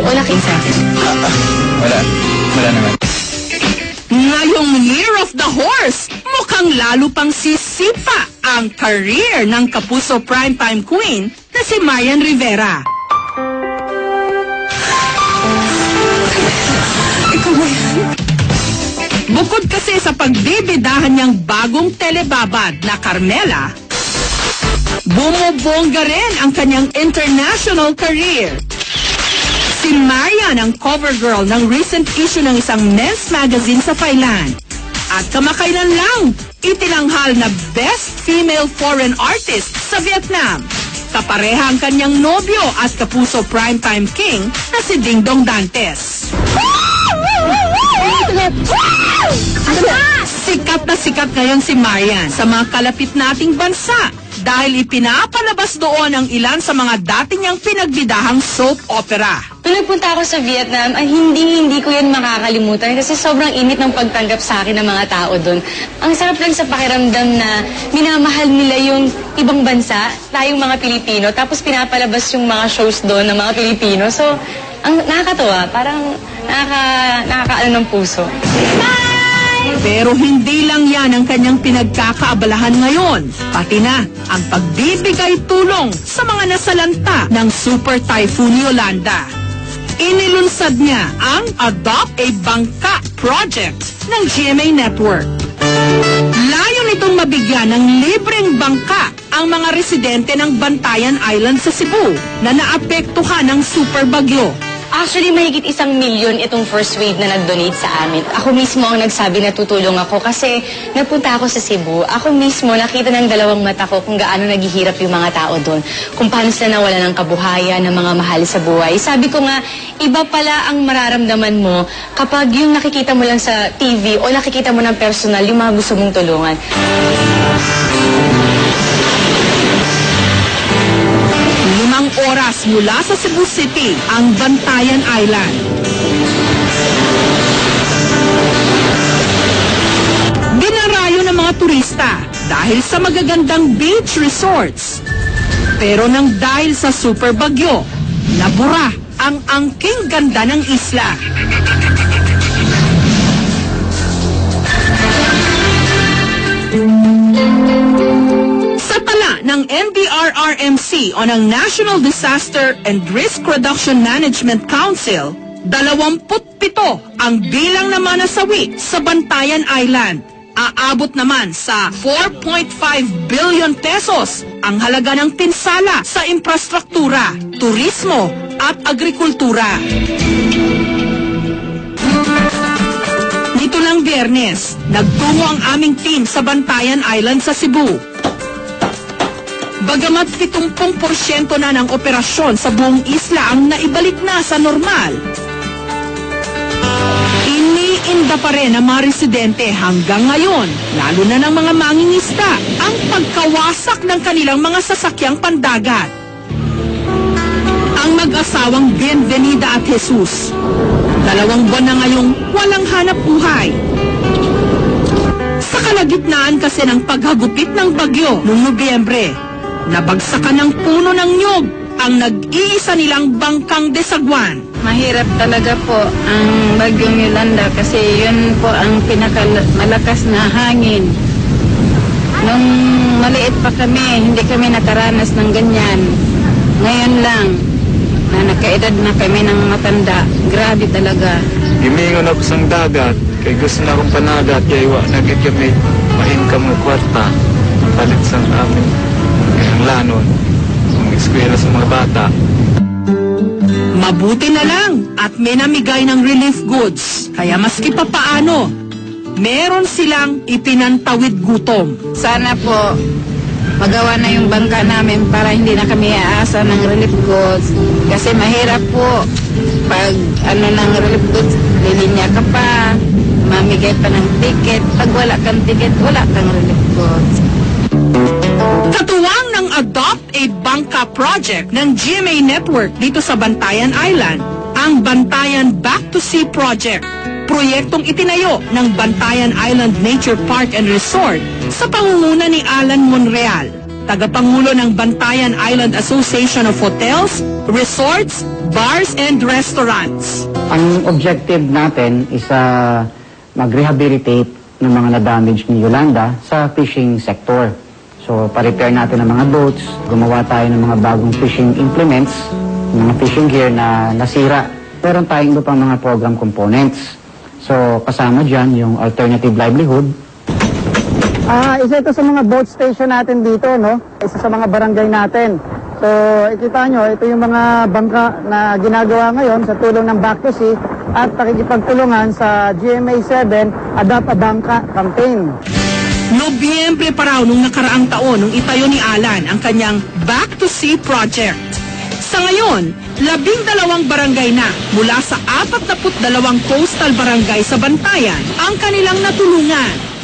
o nakita? Wala naman. Ngayong Year of the Horse, mukhang lalo pang sisipa ang career ng kapuso primetime queen na si Marian Rivera. Bukod kasi sa pagbibidahan niyang bagong telebabad na Carmela, bumubongga rin ang kanyang international career. Si Marian ang cover girl ng recent issue ng isang men's magazine sa Thailand. At kamakailan lang, itinanghal na Best Female Foreign Artist sa Vietnam. Kapareha ang kanyang nobyo at kapuso primetime king na si Dingdong Dantes. Sikat ngayon si Marian sa mga kalapit nating bansa dahil ipinapalabas doon ang ilan sa mga dati niyang pinagbidahang soap opera. Nung nagpunta ako sa Vietnam, ay hindi ko yan makakalimutan kasi sobrang init ng pagtanggap sa akin ng mga tao doon. Ang sarap lang sa pakiramdam na minamahal nila yung ibang bansa, tayong mga Pilipino, tapos pinapalabas yung mga shows doon ng mga Pilipino. So, ang nakakatuwa, parang nakakaano ng puso. Pero hindi lang yan ang kanyang pinagkakaabalahan ngayon. Pati na ang pagbibigay tulong sa mga nasalanta ng Super Typhoon Yolanda. Inilunsad niya ang Adopt a Bangka project ng GMA Network. Layo nitong mabigyan ng libreng bangka ang mga residente ng Bantayan Island sa Cebu na naapektuhan ng super bagyo. Actually, mahigit 1 million itong first wave na nag-donate sa amin. Ako mismo ang nagsabi na tutulong ako kasi napunta ako sa Cebu. Ako mismo nakita ng dalawang mata ko kung gaano naghihirap yung mga tao doon. Kung paano sila nawala ng kabuhayan, ng mga mahal sa buhay. Sabi ko nga, iba pala ang mararamdaman mo kapag yung nakikita mo lang sa TV o nakikita mo ng personal yung mga gusto mong tulungan. Oras mula sa Cebu City, ang Bantayan Island. Dinarayo ng mga turista dahil sa magagandang beach resorts. Pero nang dahil sa super bagyo, nabura ang angking ganda ng isla. Ng NDRRMC o ng National Disaster and Risk Reduction Management Council, 27 ang bilang na manasawi sa Bantayan Island. Aabot naman sa 4.5 billion pesos ang halaga ng pinsala sa infrastruktura, turismo at agrikultura. Nito lang Biyernes, nagtungo ang aming team sa Bantayan Island sa Cebu. Bagamat 70% na ng operasyon sa buong isla ang naibalik na sa normal, iniinda pa rin ng mga residente hanggang ngayon, lalo na ng mga mangingisda, ang pagkawasak ng kanilang mga sasakyang pandagat. Ang mag-asawang Bienvenida at Jesus, 2 buwan na ngayong walang hanap buhay. Sa kalagitnaan kasi ng paghagupit ng bagyo noong Nobyembre, nabagsakan ng puno ng nyog ang nag-iisa nilang bangkang Desaguan. Mahirap talaga po ang bagyong Yolanda kasi yun po ang pinakamalakas na hangin. Nung maliit pa kami, hindi kami nakaranas ng ganyan. Ngayon lang, na nakaedad na kami ng matanda, grabe talaga. Gimingon ako sa dagat, kay gusto na akong panagat, kaya nagit kami mahingkam ng kwarta, palit sa amin. Kayang lanon, ang eskwela sa mga bata. Mabuti na lang at may namigay ng relief goods. Kaya maski papaano, meron silang ipinantawid gutom. Sana po, magawa na yung bangka namin para hindi na kami aasa ng relief goods. Kasi mahirap po, pag ng relief goods, lilinya ka pa, mamigay pa ng ticket. Pag wala kang ticket, wala kang relief goods. Katuwang ng Adopt a Bangka project ng GMA Network dito sa Bantayan Island, ang Bantayan Back to Sea Project, proyektong itinayo ng Bantayan Island Nature Park and Resort sa pangunguna ni Alan Monreal. tagapangulo ng Bantayan Island Association of Hotels, Resorts, Bars and Restaurants. Ang objective natin is mag-rehabilitate ng mga na-damage ni Yolanda sa fishing sector. So, pa-repair natin ang mga boats, gumawa tayo ng mga bagong fishing implements, mga fishing gear na nasira. Meron tayong iba pang mga program components. So, kasama dyan yung alternative livelihood. Isa ito sa mga boat station natin dito, no? Isa sa mga barangay natin. So, ikita nyo, ito yung mga bangka na ginagawa ngayon sa tulong ng Back to Sea at pakikipagtulungan sa GMA 7 Adapt a Bangka campaign. Nobyembre pa raw nung nakaraang taon nung itayo ni Alan ang kanyang Back to Sea project. Sa ngayon, 12 barangay na mula sa 42 coastal barangay sa Bantayan ang kanilang natulungan.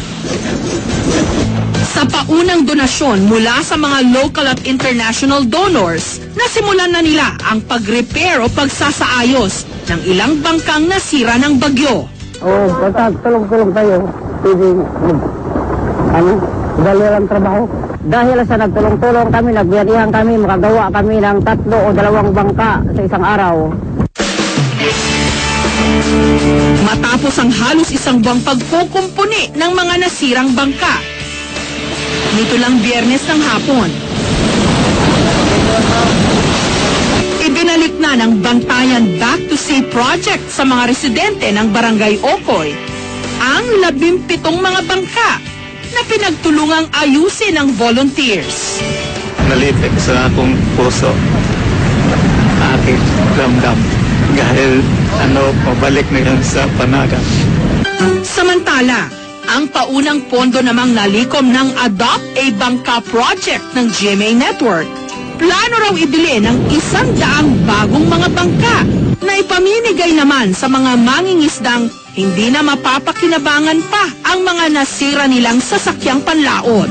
Sa paunang donasyon mula sa mga local at international donors, nasimulan na nila ang pag-repair o pagsasaayos ng ilang bangkang nasira ng bagyo. Basta tulong-tulong tayo. Pwede dali lang trabaho. Dahil sa nagtulong-tulong kami, nagbiyadihan kami, makagawa kami ng 3 o 2 bangka sa isang araw. Matapos ang halos isang buwang pagkukumpuni ng mga nasirang bangka, nito lang Biyernes ng hapon, ibinalik na ng Bantayan Back to Sea Project sa mga residente ng Barangay Ocoy ang 17 mga bangka na pinagtulungang ayusin ng volunteers. Nalipit sa akong puso, aking ramdam. Dahil pabalik na yan sa panagat. Samantala, ang paunang pondo namang nalikom ng Adopt a Bangka project ng GMA Network, plano raw ibili ng 100 bagong mga bangka na ipamimigay naman sa mga mangingisdang hindi na mapapakinabangan pa ang mga nasira nilang sasakyang panlaot.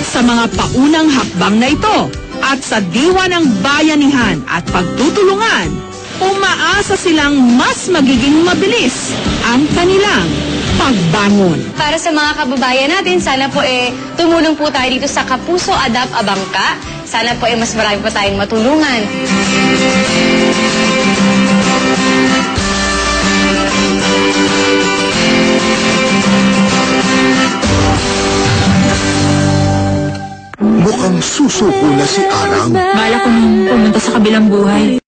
Sa mga paunang hakbang na ito at sa diwa ng bayanihan at pagtutulungan, umaasa silang mas magiging mabilis ang kanilang pagbangon. Para sa mga kababayan natin, sana po tumulong po tayo dito sa Kapuso Adapt a Bangka. Sana po mas marami pa tayong matulungan. Mukhang susuko na si Arang. Bala ko nung pumunta sa kabilang buhay.